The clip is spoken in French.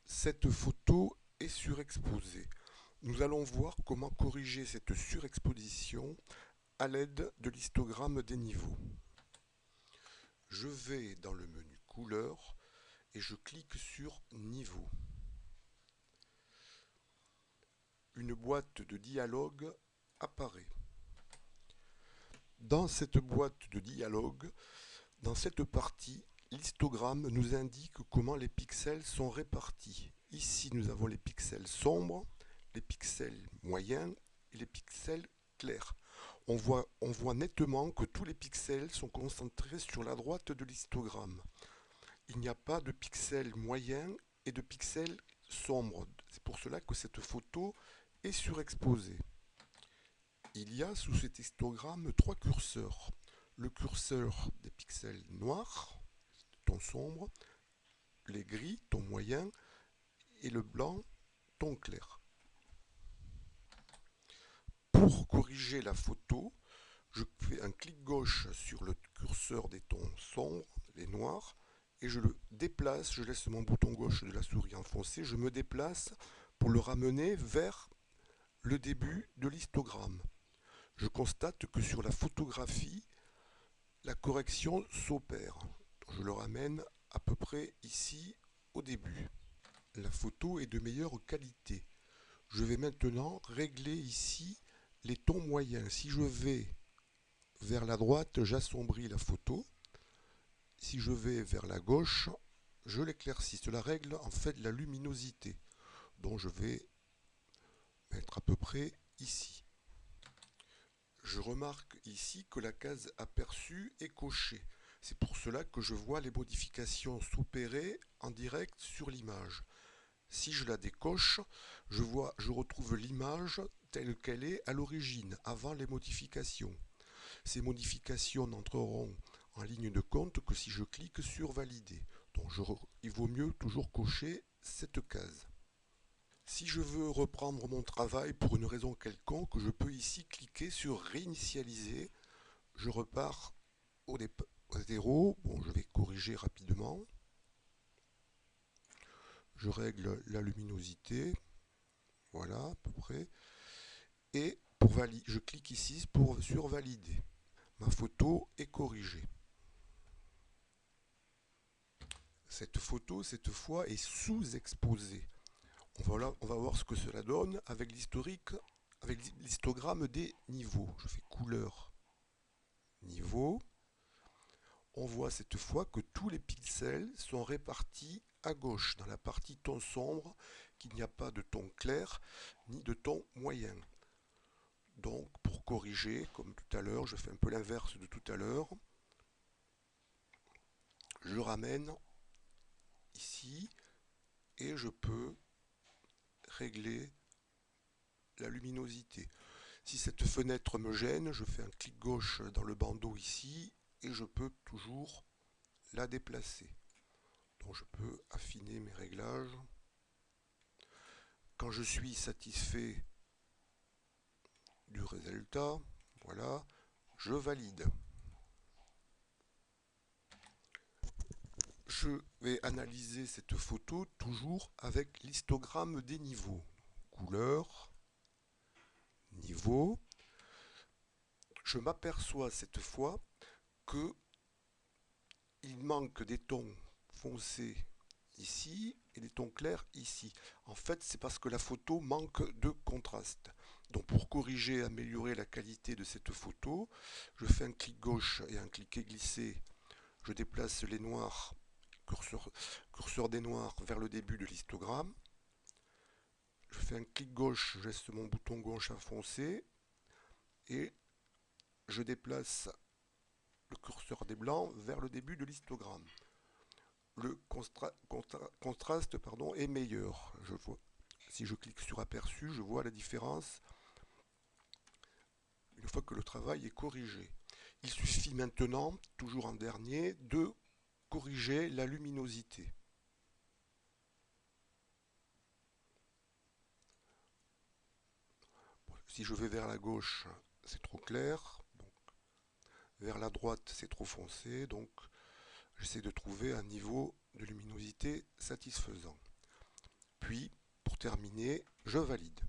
Cette photo est surexposée. Nous allons voir comment corriger cette surexposition à l'aide de l'histogramme des niveaux. Je vais dans le menu couleur et je clique sur niveau. Une boîte de dialogue apparaît. Dans cette boîte de dialogue, dans cette partie, l'histogramme nous indique comment les pixels sont répartis. Ici, nous avons les pixels sombres, les pixels moyens et les pixels clairs. On voit nettement que tous les pixels sont concentrés sur la droite de l'histogramme. Il n'y a pas de pixels moyens et de pixels sombres. C'est pour cela que cette photo est surexposée. Il y a sous cet histogramme trois curseurs. Le curseur des pixels noirs, ton sombre, les gris, ton moyen, et le blanc, ton clair. Pour corriger la photo, je fais un clic gauche sur le curseur des tons sombres, les noirs, et je le déplace, je laisse mon bouton gauche de la souris enfoncé, je me déplace pour le ramener vers le début de l'histogramme. Je constate que sur la photographie, la correction s'opère. Je le ramène à peu près ici au début. La photo est de meilleure qualité. Je vais maintenant régler ici les tons moyens. Si je vais vers la droite, j'assombris la photo. Si je vais vers la gauche, je l'éclaircis. Cela règle en fait la luminosité, dont je vais mettre à peu près ici. Je remarque ici que la case aperçue est cochée. C'est pour cela que je vois les modifications s'opérer en direct sur l'image. Si je la décoche, je retrouve l'image telle qu'elle est à l'origine, avant les modifications. Ces modifications n'entreront en ligne de compte que si je clique sur valider. Donc il vaut mieux toujours cocher cette case. Si je veux reprendre mon travail pour une raison quelconque, je peux ici cliquer sur réinitialiser. Je repars au zéro. Bon, je vais corriger rapidement. Je règle la luminosité. Voilà, à peu près. Et je clique ici sur valider. Ma photo est corrigée. Cette photo, cette fois, est sous-exposée. On va voir ce que cela donne avec l'historique, avec l'histogramme des niveaux. Je fais couleur, niveau. On voit cette fois que tous les pixels sont répartis à gauche, dans la partie ton sombre, qu'il n'y a pas de ton clair ni de ton moyen. Donc, pour corriger, comme tout à l'heure, je fais un peu l'inverse de tout à l'heure. Je ramène ici et je peux régler la luminosité. Si cette fenêtre me gêne, je fais un clic gauche dans le bandeau ici et je peux toujours la déplacer. Donc je peux affiner mes réglages. Quand je suis satisfait du résultat, voilà, je valide. Je vais analyser cette photo toujours avec l'histogramme des niveaux. Couleur, niveau. Je m'aperçois cette fois que il manque des tons foncés ici et des tons clairs ici. En fait, c'est parce que la photo manque de contraste. Donc pour corriger et améliorer la qualité de cette photo, je fais un clic gauche et un cliquet glissé. Je déplace les noirs, curseur des noirs vers le début de l'histogramme. Je fais un clic gauche, je laisse mon bouton gauche enfoncé et je déplace le curseur des blancs vers le début de l'histogramme. Le contraste est meilleur. Si je clique sur aperçu, je vois la différence une fois que le travail est corrigé. Il suffit maintenant, toujours en dernier, de corriger la luminosité. Si je vais vers la gauche, c'est trop clair. Donc, vers la droite, c'est trop foncé. Donc, j'essaie de trouver un niveau de luminosité satisfaisant. puis, pour terminer, je valide.